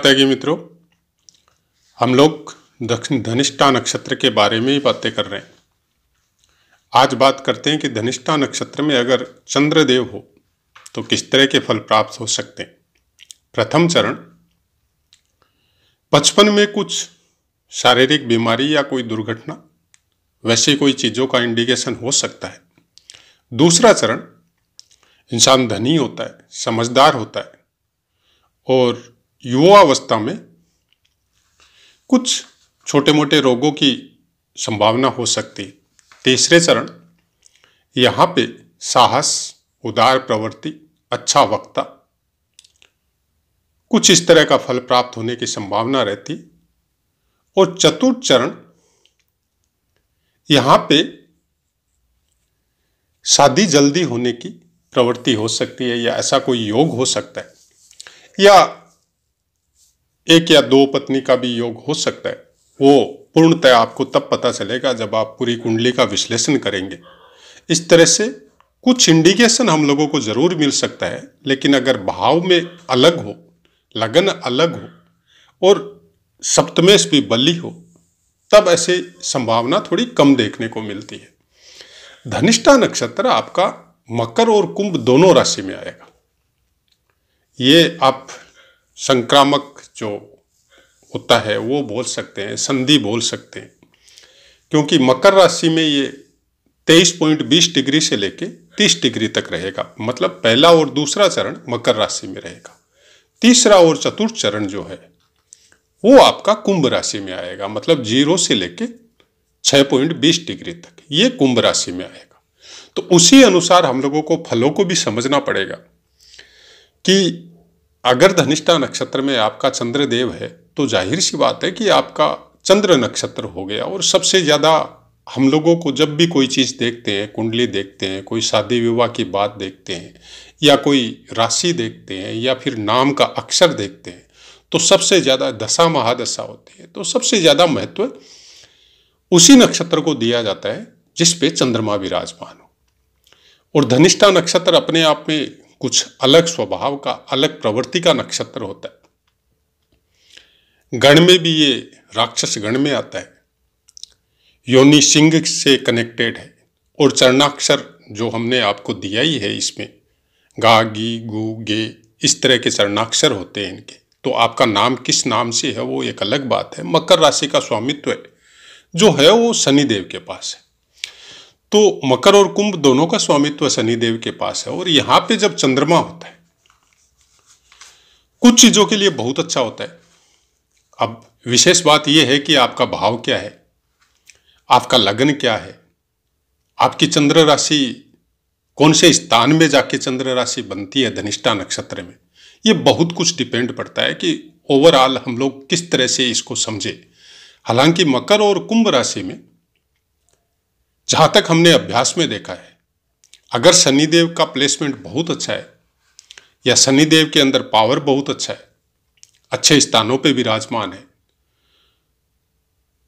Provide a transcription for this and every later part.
त्यागी मित्रों, हम लोग धनिष्ठा नक्षत्र के बारे में ही बातें कर रहे हैं। आज बात करते हैं कि धनिष्ठा नक्षत्र में अगर चंद्रदेव हो तो किस तरह के फल प्राप्त हो सकते हैं। प्रथम चरण, बचपन में कुछ शारीरिक बीमारी या कोई दुर्घटना, वैसी कोई चीज़ों का इंडिकेशन हो सकता है। दूसरा चरण, इंसान धनी होता है, समझदार होता है और युवावस्था में कुछ छोटे मोटे रोगों की संभावना हो सकती है। तीसरे चरण, यहाँ पे साहस, उदार प्रवृत्ति, अच्छा वक्ता, कुछ इस तरह का फल प्राप्त होने की संभावना रहती। और चतुर्थ चरण, यहाँ पे शादी जल्दी होने की प्रवृत्ति हो सकती है या ऐसा कोई योग हो सकता है, या एक या दो पत्नी का भी योग हो सकता है। वो पूर्णतः आपको तब पता चलेगा जब आप पूरी कुंडली का विश्लेषण करेंगे। इस तरह से कुछ इंडिकेशन हम लोगों को जरूर मिल सकता है, लेकिन अगर भाव में अलग हो, लगन अलग हो और सप्तमेश भी बली हो, तब ऐसे संभावना थोड़ी कम देखने को मिलती है। धनिष्ठा नक्षत्र आपका मकर और कुंभ दोनों राशि में आएगा। ये आप संक्रामक जो होता है वो बोल सकते हैं, संधि बोल सकते हैं, क्योंकि मकर राशि में ये 23.20 डिग्री से लेके 30 डिग्री तक रहेगा। मतलब पहला और दूसरा चरण मकर राशि में रहेगा, तीसरा और चतुर्थ चरण जो है वो आपका कुंभ राशि में आएगा। मतलब 0 से लेके 6.20 डिग्री तक ये कुंभ राशि में आएगा। तो उसी अनुसार हम लोगों को फलों को भी समझना पड़ेगा कि अगर धनिष्ठा नक्षत्र में आपका चंद्रदेव है तो जाहिर सी बात है कि आपका चंद्र नक्षत्र हो गया। और सबसे ज़्यादा हम लोगों को जब भी कोई चीज़ देखते हैं, कुंडली देखते हैं, कोई शादी विवाह की बात देखते हैं या कोई राशि देखते हैं या फिर नाम का अक्षर देखते हैं, तो सबसे ज़्यादा दशा महादशा होती है। तो सबसे ज़्यादा महत्व उसी नक्षत्र को दिया जाता है जिस पे चंद्रमा विराजमान हो। और धनिष्ठा नक्षत्र अपने आप में कुछ अलग स्वभाव का, अलग प्रवृत्ति का नक्षत्र होता है। गण में भी ये राक्षस गण में आता है, योनि सिंह से कनेक्टेड है। और चरणाक्षर जो हमने आपको दिया ही है, इसमें गा, गी, गु, गे, इस तरह के चरणाक्षर होते हैं इनके। तो आपका नाम किस नाम से है वो एक अलग बात है। मकर राशि का स्वामित्व जो है वो शनिदेव के पास है। तो मकर और कुंभ दोनों का स्वामित्व शनिदेव के पास है। और यहाँ पे जब चंद्रमा होता है, कुछ चीजों के लिए बहुत अच्छा होता है। अब विशेष बात यह है कि आपका भाव क्या है, आपका लगन क्या है, आपकी चंद्र राशि कौन से स्थान में जाके चंद्र राशि बनती है धनिष्ठा नक्षत्र में। ये बहुत कुछ डिपेंड पड़ता है कि ओवरऑल हम लोग किस तरह से इसको समझे। हालांकि मकर और कुंभ राशि में जहां तक हमने अभ्यास में देखा है, अगर शनिदेव का प्लेसमेंट बहुत अच्छा है या शनिदेव के अंदर पावर बहुत अच्छा है, अच्छे स्थानों पे विराजमान है,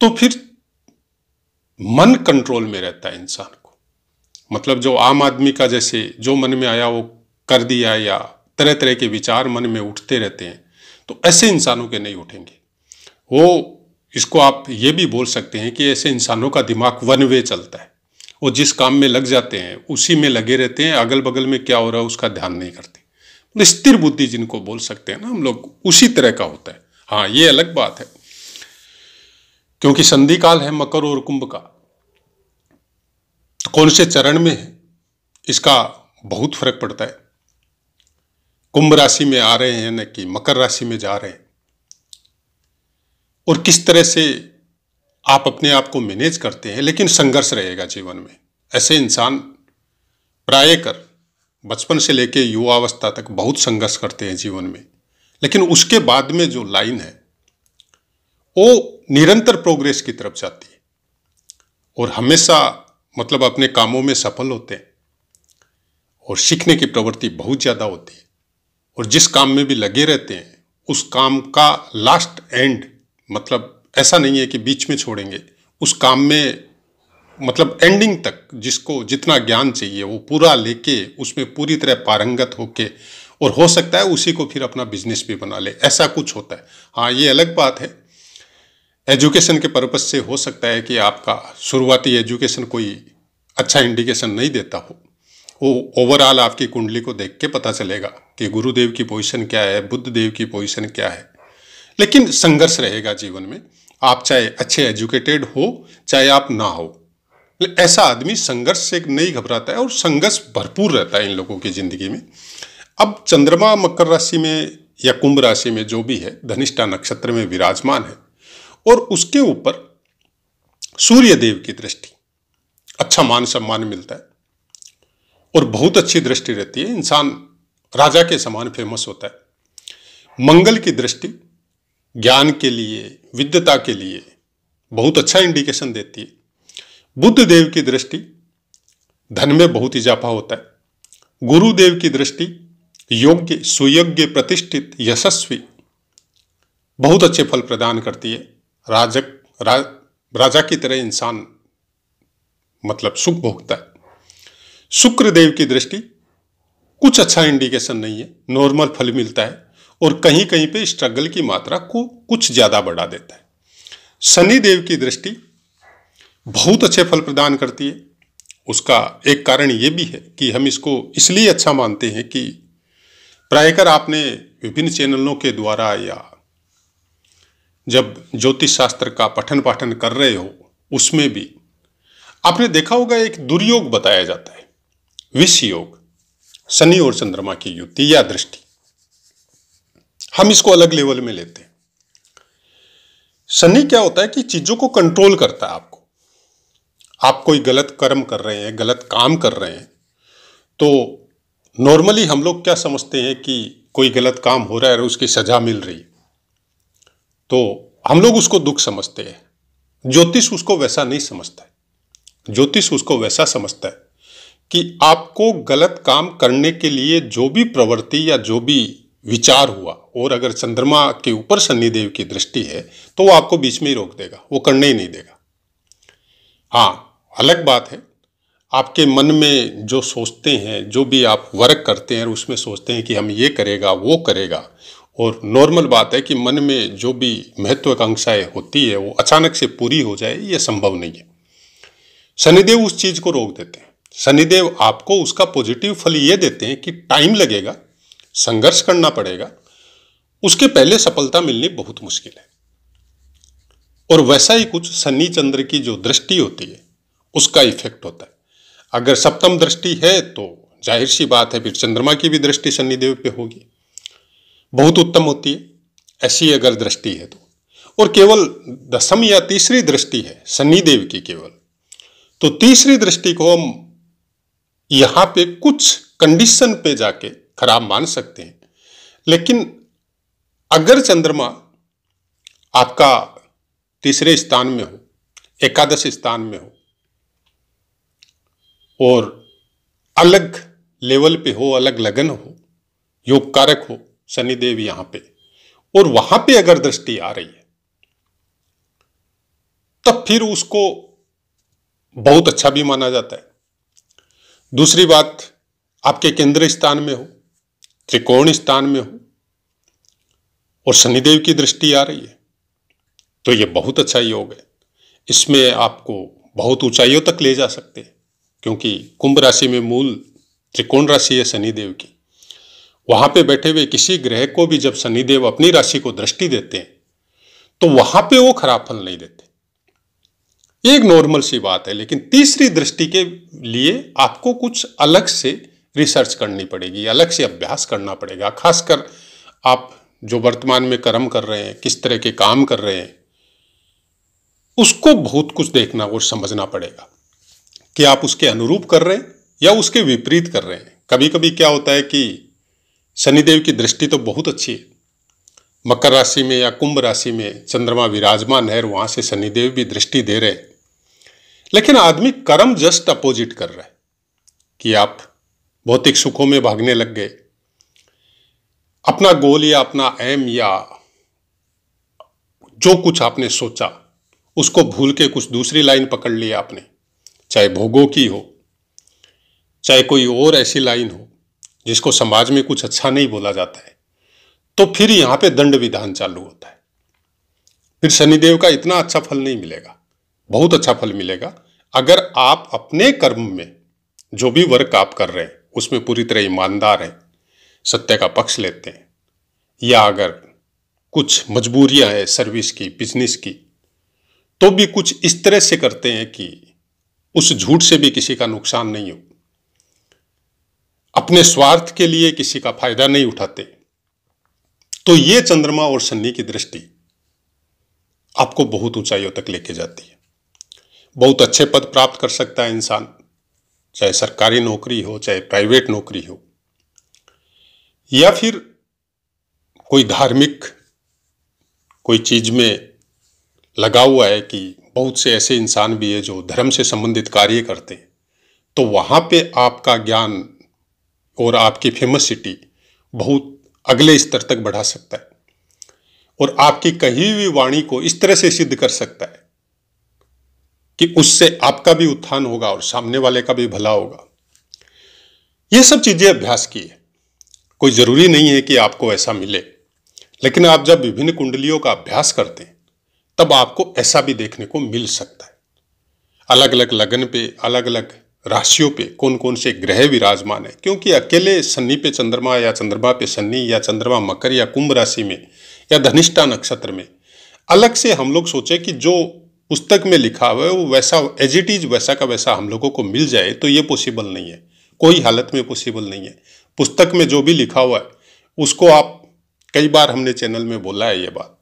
तो फिर मन कंट्रोल में रहता है इंसान को। मतलब जो आम आदमी का जैसे जो मन में आया वो कर दिया या तरह तरह के विचार मन में उठते रहते हैं, तो ऐसे इंसानों के नहीं उठेंगे। वो इसको आप ये भी बोल सकते हैं कि ऐसे इंसानों का दिमाग वन वे चलता है। वो जिस काम में लग जाते हैं उसी में लगे रहते हैं, अगल बगल में क्या हो रहा है उसका ध्यान नहीं करते। तो स्थिर बुद्धि जिनको बोल सकते हैं ना हम लोग, उसी तरह का होता है। हाँ, ये अलग बात है क्योंकि संधि काल है मकर और कुंभ का। कौन से चरण में है इसका बहुत फर्क पड़ता है। कुंभ राशि में आ रहे हैं न कि मकर राशि में जा रहे हैं, और किस तरह से आप अपने आप को मैनेज करते हैं। लेकिन संघर्ष रहेगा जीवन में। ऐसे इंसान प्राय कर बचपन से लेकर युवावस्था तक बहुत संघर्ष करते हैं जीवन में, लेकिन उसके बाद में जो लाइन है वो निरंतर प्रोग्रेस की तरफ जाती है और हमेशा मतलब अपने कामों में सफल होते हैं और सीखने की प्रवृत्ति बहुत ज़्यादा होती है। और जिस काम में भी लगे रहते हैं उस काम का लास्ट एंड, मतलब ऐसा नहीं है कि बीच में छोड़ेंगे, उस काम में मतलब एंडिंग तक जिसको जितना ज्ञान चाहिए वो पूरा लेके उसमें पूरी तरह पारंगत होके और हो सकता है उसी को फिर अपना बिजनेस भी बना ले, ऐसा कुछ होता है। हाँ, ये अलग बात है, एजुकेशन के पर्पज से हो सकता है कि आपका शुरुआती एजुकेशन कोई अच्छा इंडिकेशन नहीं देता हो। वो ओवरऑल आपकी कुंडली को देख के पता चलेगा कि गुरुदेव की पोजीशन क्या है, बुद्ध देव की पोजीशन क्या है। लेकिन संघर्ष रहेगा जीवन में, आप चाहे अच्छे एजुकेटेड हो चाहे आप ना हो, ऐसा आदमी संघर्ष से नहीं घबराता है और संघर्ष भरपूर रहता है इन लोगों की जिंदगी में। अब चंद्रमा मकर राशि में या कुंभ राशि में जो भी है, धनिष्ठा नक्षत्र में विराजमान है और उसके ऊपर सूर्य देव की दृष्टि, अच्छा मान सम्मान मिलता है और बहुत अच्छी दृष्टि रहती है, इंसान राजा के समान फेमस होता है। मंगल की दृष्टि ज्ञान के लिए, विद्वता के लिए बहुत अच्छा इंडिकेशन देती है। बुद्ध देव की दृष्टि धन में बहुत इजाफा होता है। गुरुदेव की दृष्टि योग्य, सुयोग्य, प्रतिष्ठित, यशस्वी, बहुत अच्छे फल प्रदान करती है। राजा की तरह इंसान मतलब सुख भोगता है। शुक्र देव की दृष्टि कुछ अच्छा इंडिकेशन नहीं है, नॉर्मल फल मिलता है और कहीं कहीं पे स्ट्रगल की मात्रा को कुछ ज्यादा बढ़ा देता है। शनि देव की दृष्टि बहुत अच्छे फल प्रदान करती है। उसका एक कारण ये भी है कि हम इसको इसलिए अच्छा मानते हैं कि प्रायकर आपने विभिन्न चैनलों के द्वारा या जब ज्योतिष शास्त्र का पठन पाठन कर रहे हो उसमें भी आपने देखा होगा एक दुर्योग बताया जाता है, विष योग, शनि और चंद्रमा की युति या दृष्टि। हम इसको अलग लेवल में लेते हैं। शनि क्या होता है कि चीजों को कंट्रोल करता है आपको। आप कोई गलत कर्म कर रहे हैं, गलत काम कर रहे हैं, तो नॉर्मली हम लोग क्या समझते हैं कि कोई गलत काम हो रहा है और उसकी सजा मिल रही, तो हम लोग उसको दुख समझते हैं। ज्योतिष उसको वैसा नहीं समझता है। ज्योतिष उसको वैसा समझता है कि आपको गलत काम करने के लिए जो भी प्रवृत्ति या जो भी विचार हुआ, और अगर चंद्रमा के ऊपर शनिदेव की दृष्टि है तो वो आपको बीच में ही रोक देगा, वो करने ही नहीं देगा। हाँ, अलग बात है आपके मन में जो सोचते हैं, जो भी आप वर्क करते हैं उसमें सोचते हैं कि हम ये करेगा वो करेगा, और नॉर्मल बात है कि मन में जो भी महत्वाकांक्षाएं होती है वो अचानक से पूरी हो जाए, ये संभव नहीं है। शनिदेव उस चीज को रोक देते हैं। शनिदेव आपको उसका पॉजिटिव फल ये देते हैं कि टाइम लगेगा, संघर्ष करना पड़ेगा, उसके पहले सफलता मिलनी बहुत मुश्किल है। और वैसा ही कुछ शनि चंद्र की जो दृष्टि होती है उसका इफेक्ट होता है। अगर सप्तम दृष्टि है तो जाहिर सी बात है फिर चंद्रमा की भी दृष्टि शनिदेव पे होगी, बहुत उत्तम होती है ऐसी अगर दृष्टि है तो। और केवल दसम या तीसरी दृष्टि है शनिदेव की केवल, तो तीसरी दृष्टि को हम यहां पे कुछ कंडीशन पे जाके खराब मान सकते हैं। लेकिन अगर चंद्रमा आपका तीसरे स्थान में हो, एकादश स्थान में हो और अलग लेवल पे हो, अलग लगन हो, योग कारक हो शनिदेव यहां पे, और वहां पे अगर दृष्टि आ रही है तब फिर उसको बहुत अच्छा भी माना जाता है। दूसरी बात, आपके केंद्र स्थान में हो, त्रिकोण स्थान में हो और शनिदेव की दृष्टि आ रही है तो ये बहुत अच्छा योग है। इसमें आपको बहुत ऊंचाइयों तक ले जा सकते हैं, क्योंकि कुंभ राशि में मूल त्रिकोण राशि है शनिदेव की। वहां पे बैठे हुए किसी ग्रह को भी जब शनिदेव अपनी राशि को दृष्टि देते हैं तो वहां पे वो खराब फल नहीं देते, ये एक नॉर्मल सी बात है। लेकिन तीसरी दृष्टि के लिए आपको कुछ अलग से रिसर्च करनी पड़ेगी, अलग से अभ्यास करना पड़ेगा। खासकर आप जो वर्तमान में कर्म कर रहे हैं, किस तरह के काम कर रहे हैं, उसको बहुत कुछ देखना और समझना पड़ेगा कि आप उसके अनुरूप कर रहे हैं या उसके विपरीत कर रहे हैं। कभी कभी क्या होता है कि शनिदेव की दृष्टि तो बहुत अच्छी है, मकर राशि में या कुंभ राशि में चंद्रमा विराजमान है, वहां से शनिदेव भी दृष्टि दे रहे हैं, लेकिन आदमी कर्म जस्ट अपोजिट कर रहा है कि आप भौतिक सुखों में भागने लग गए, अपना गोल या अपना एम या जो कुछ आपने सोचा उसको भूल के कुछ दूसरी लाइन पकड़ ली आपने, चाहे भोगों की हो, चाहे कोई और ऐसी लाइन हो जिसको समाज में कुछ अच्छा नहीं बोला जाता है, तो फिर यहां पे दंड विधान चालू होता है। फिर शनिदेव का इतना अच्छा फल नहीं मिलेगा, बहुत अच्छा फल मिलेगा अगर आप अपने कर्म में जो भी वर्क आप कर रहे हैं उसमें पूरी तरह ईमानदार हैं, सत्य का पक्ष लेते हैं, या अगर कुछ मजबूरियां हैं सर्विस की, बिजनेस की, तो भी कुछ इस तरह से करते हैं कि उस झूठ से भी किसी का नुकसान नहीं हो, अपने स्वार्थ के लिए किसी का फायदा नहीं उठाते, तो ये चंद्रमा और शनि की दृष्टि आपको बहुत ऊंचाइयों तक लेके जाती है। बहुत अच्छे पद प्राप्त कर सकता है इंसान, चाहे सरकारी नौकरी हो, चाहे प्राइवेट नौकरी हो, या फिर कोई धार्मिक कोई चीज में लगा हुआ है, कि बहुत से ऐसे इंसान भी है जो धर्म से संबंधित कार्य करते हैं, तो वहां पे आपका ज्ञान और आपकी फेमसिटी बहुत अगले स्तर तक बढ़ा सकता है और आपकी कही हुई वाणी को इस तरह से सिद्ध कर सकता है कि उससे आपका भी उत्थान होगा और सामने वाले का भी भला होगा। ये सब चीजें अभ्यास की है, कोई जरूरी नहीं है कि आपको ऐसा मिले, लेकिन आप जब विभिन्न कुंडलियों का अभ्यास करते हैं तब आपको ऐसा भी देखने को मिल सकता है। अलग अलग लग्न पे, अलग अलग राशियों पे कौन कौन से ग्रह विराजमान है, क्योंकि अकेले शनि पे चंद्रमा या चंद्रमा पे शनि या चंद्रमा मकर या कुंभ राशि में या धनिष्ठा नक्षत्र में अलग से हम लोग सोचे कि जो पुस्तक में लिखा हुआ है वो वैसा एज इट इज वैसा का वैसा हम लोगों को मिल जाए, तो ये पॉसिबल नहीं है, कोई हालत में पॉसिबल नहीं है। पुस्तक में जो भी लिखा हुआ है उसको आप, कई बार हमने चैनल में बोला है ये बात,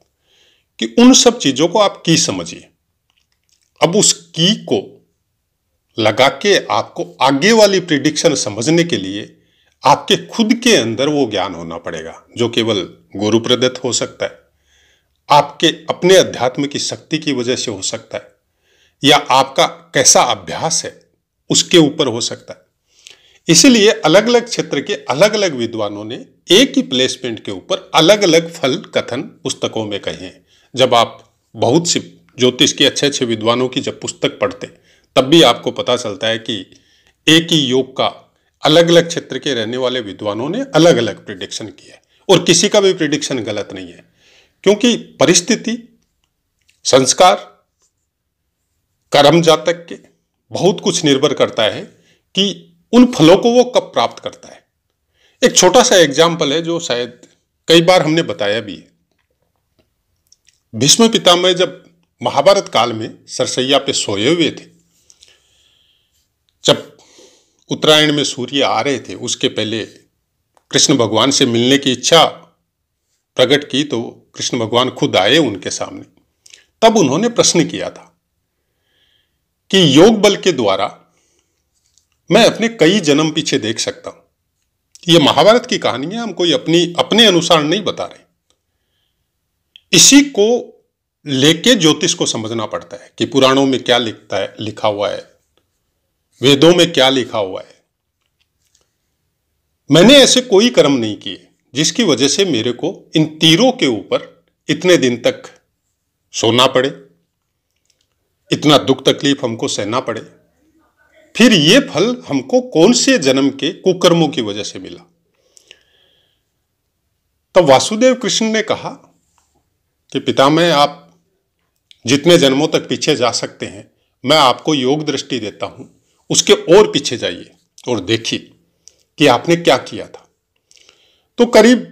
कि उन सब चीजों को आप की समझिए। अब उस की को लगा के आपको आगे वाली प्रिडिक्शन समझने के लिए आपके खुद के अंदर वो ज्ञान होना पड़ेगा, जो केवल गुरु प्रदत्त हो सकता है, आपके अपने अध्यात्म की शक्ति की वजह से हो सकता है, या आपका कैसा अभ्यास है उसके ऊपर हो सकता है। इसीलिए अलग अलग क्षेत्र के अलग अलग विद्वानों ने एक ही प्लेसमेंट के ऊपर अलग अलग फल कथन पुस्तकों में कहे हैं। जब आप बहुत सी ज्योतिष के अच्छे अच्छे विद्वानों की जब पुस्तक पढ़ते तब भी आपको पता चलता है कि एक ही योग का अलग अलग क्षेत्र के रहने वाले विद्वानों ने अलग अलग प्रिडिक्शन किया है, और किसी का भी प्रिडिक्शन गलत नहीं है, क्योंकि परिस्थिति, संस्कार, कर्म जातक के बहुत कुछ निर्भर करता है कि उन फलों को वो कब प्राप्त करता है। एक छोटा सा एग्जाम्पल है जो शायद कई बार हमने बताया भी है। भीष्म पितामह जब महाभारत काल में सरसैया पे सोए हुए थे, जब उत्तरायण में सूर्य आ रहे थे, उसके पहले कृष्ण भगवान से मिलने की इच्छा प्रकट की, तो कृष्ण भगवान खुद आए उनके सामने। तब उन्होंने प्रश्न किया था कि योग बल के द्वारा मैं अपने कई जन्म पीछे देख सकता हूं। यह महाभारत की कहानी है, हम कोई अपने अनुसार नहीं बता रहे। इसी को लेके ज्योतिष को समझना पड़ता है कि पुराणों में क्या लिखा हुआ है, वेदों में क्या लिखा हुआ है। मैंने ऐसे कोई कर्म नहीं किए जिसकी वजह से मेरे को इन तीरों के ऊपर इतने दिन तक सोना पड़े, इतना दुख तकलीफ हमको सहना पड़े। फिर ये फल हमको कौन से जन्म के कुकर्मों की वजह से मिला। तब वासुदेव कृष्ण ने कहा कि पितामह, आप जितने जन्मों तक पीछे जा सकते हैं मैं आपको योग दृष्टि देता हूं, उसके और पीछे जाइए और देखिए कि आपने क्या किया था। तो करीब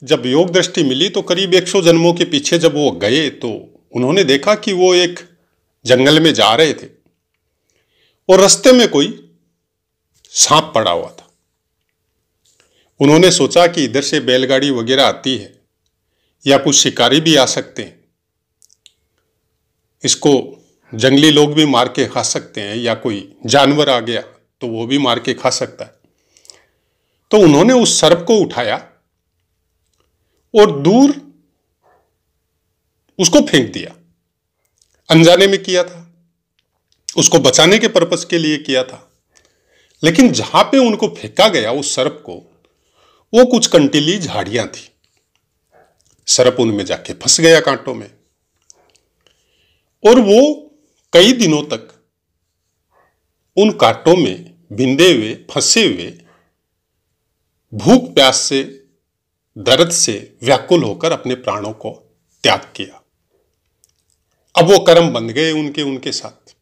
जब योग दृष्टि मिली तो करीब 100 जन्मों के पीछे जब वो गए तो उन्होंने देखा कि वो एक जंगल में जा रहे थे और रास्ते में कोई सांप पड़ा हुआ था। उन्होंने सोचा कि इधर से बैलगाड़ी वगैरह आती है या कुछ शिकारी भी आ सकते हैं, इसको जंगली लोग भी मार के खा सकते हैं, या कोई जानवर आ गया तो वो भी मार के खा सकता है। तो उन्होंने उस सर्प को उठाया और दूर उसको फेंक दिया। अनजाने में किया था, उसको बचाने के पर्पस के लिए किया था, लेकिन जहां पे उनको फेंका गया उस सर्प को, वो कुछ कंटीली झाड़ियां थी। सर्प उनमें जाके फंस गया कांटों में, और वो कई दिनों तक उन कांटों में बिंदे हुए, फंसे हुए भूख प्यास से, दर्द से व्याकुल होकर अपने प्राणों को त्याग किया। अब वो कर्म बंध गए उनके साथ।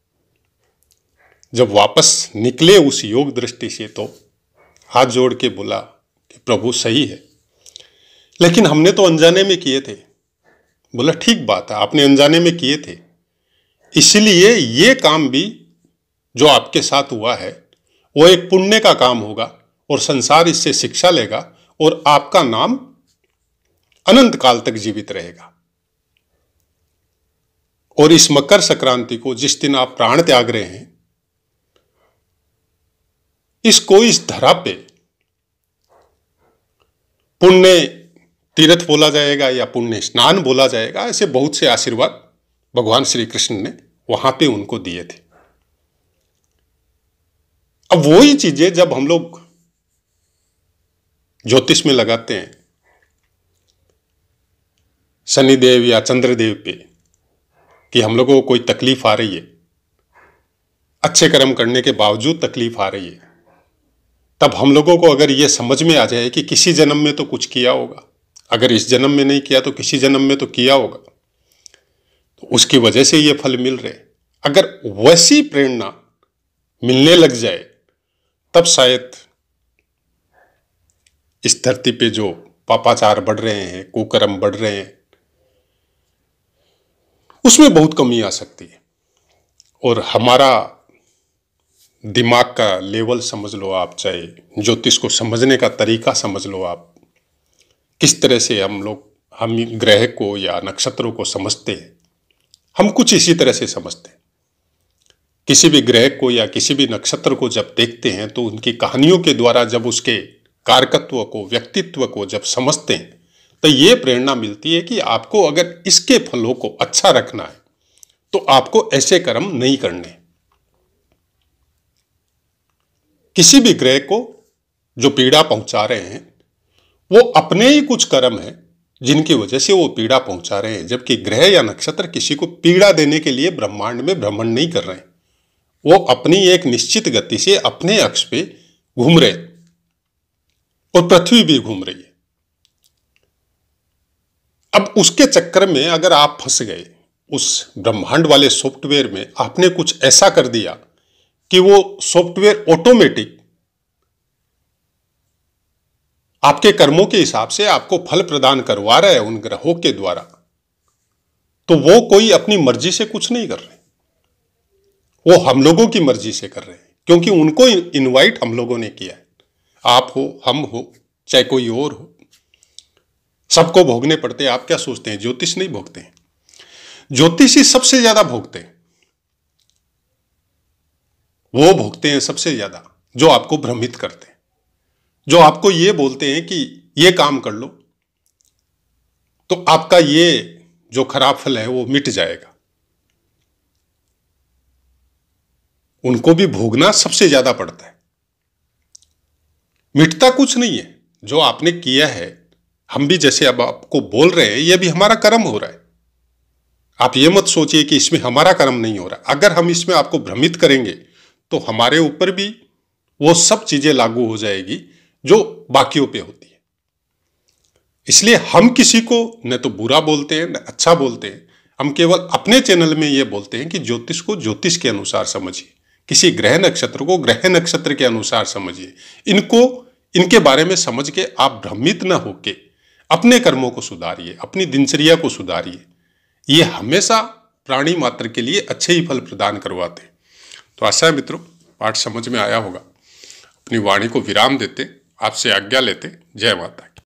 जब वापस निकले उस योग दृष्टि से तो हाथ जोड़ के बोला कि प्रभु सही है, लेकिन हमने तो अनजाने में किए थे। बोला ठीक बात है, आपने अनजाने में किए थे, इसलिए ये काम भी जो आपके साथ हुआ है वो एक पुण्य का काम होगा और संसार इससे शिक्षा लेगा और आपका नाम अनंत काल तक जीवित रहेगा। और इस मकर संक्रांति को जिस दिन आप प्राण त्याग रहे हैं, इसको इस धरा पे पुण्य तीर्थ बोला जाएगा या पुण्य स्नान बोला जाएगा। ऐसे बहुत से आशीर्वाद भगवान श्री कृष्ण ने वहां पे उनको दिए थे। अब वही चीजें जब हम लोग ज्योतिष में लगाते हैं, शनिदेव या चंद्रदेव पे, कि हम लोगों को कोई तकलीफ आ रही है, अच्छे कर्म करने के बावजूद तकलीफ आ रही है, तब हम लोगों को अगर ये समझ में आ जाए कि किसी जन्म में तो कुछ किया होगा, अगर इस जन्म में नहीं किया तो किसी जन्म में तो किया होगा, तो उसकी वजह से ये फल मिल रहे। अगर वैसी प्रेरणा मिलने लग जाए तब शायद इस धरती पे जो पापाचार बढ़ रहे हैं, कुकर्म बढ़ रहे हैं, उसमें बहुत कमी आ सकती है। और हमारा दिमाग का लेवल समझ लो आप, चाहे ज्योतिष को समझने का तरीका समझ लो आप, किस तरह से हम ग्रह को या नक्षत्रों को समझते हैं, हम कुछ इसी तरह से समझते हैं। किसी भी ग्रह को या किसी भी नक्षत्र को जब देखते हैं तो उनकी कहानियों के द्वारा जब उसके कारकत्व को, व्यक्तित्व को जब समझते हैं तो ये प्रेरणा मिलती है कि आपको अगर इसके फलों को अच्छा रखना है तो आपको ऐसे कर्म नहीं करने। किसी भी ग्रह को जो पीड़ा पहुंचा रहे हैं वो अपने ही कुछ कर्म है जिनकी वजह से वो पीड़ा पहुंचा रहे हैं, जबकि ग्रह या नक्षत्र किसी को पीड़ा देने के लिए ब्रह्मांड में भ्रमण नहीं कर रहे हैं। वो अपनी एक निश्चित गति से अपने अक्ष पे घूम रहे और पृथ्वी भी घूम रही है। अब उसके चक्कर में अगर आप फंस गए उस ब्रह्मांड वाले सॉफ्टवेयर में, आपने कुछ ऐसा कर दिया कि वो सॉफ्टवेयर ऑटोमेटिक आपके कर्मों के हिसाब से आपको फल प्रदान करवा रहा है उन ग्रहों के द्वारा, तो वो कोई अपनी मर्जी से कुछ नहीं कर रहे, वो हम लोगों की मर्जी से कर रहे हैं, क्योंकि उनको इनवाइट हम लोगों ने किया है। आप हो, हम हो, चाहे कोई और हो, सबको भोगने पड़ते हैं। आप क्या सोचते हैं ज्योतिष नहीं भोगते हैं? ज्योतिषी सबसे ज्यादा भोगते हैं। वो भोगते हैं सबसे ज्यादा जो आपको भ्रमित करते हैं, जो आपको ये बोलते हैं कि ये काम कर लो तो आपका ये जो खराब फल है वो मिट जाएगा। उनको भी भोगना सबसे ज्यादा पड़ता है। मिटता कुछ नहीं है, जो आपने किया है, हम भी जैसे अब आपको बोल रहे हैं, ये भी हमारा कर्म हो रहा है। आप ये मत सोचिए कि इसमें हमारा कर्म नहीं हो रहा। अगर हम इसमें आपको भ्रमित करेंगे तो हमारे ऊपर भी वो सब चीजें लागू हो जाएगी जो बाकियों पे होती है। इसलिए हम किसी को न तो बुरा बोलते हैं न अच्छा बोलते हैं। हम केवल अपने चैनल में ये बोलते हैं कि ज्योतिष को ज्योतिष के अनुसार समझिए, किसी ग्रह नक्षत्र को ग्रह नक्षत्र के अनुसार समझिए। इनके बारे में समझ के आप भ्रमित न होके अपने कर्मों को सुधारिए, अपनी दिनचर्या को सुधारिए। ये हमेशा प्राणी मात्र के लिए अच्छे ही फल प्रदान करवाते हैं। तो आशा है मित्रों पाठ समझ में आया होगा। अपनी वाणी को विराम देते, आपसे आज्ञा लेते। जय माता की।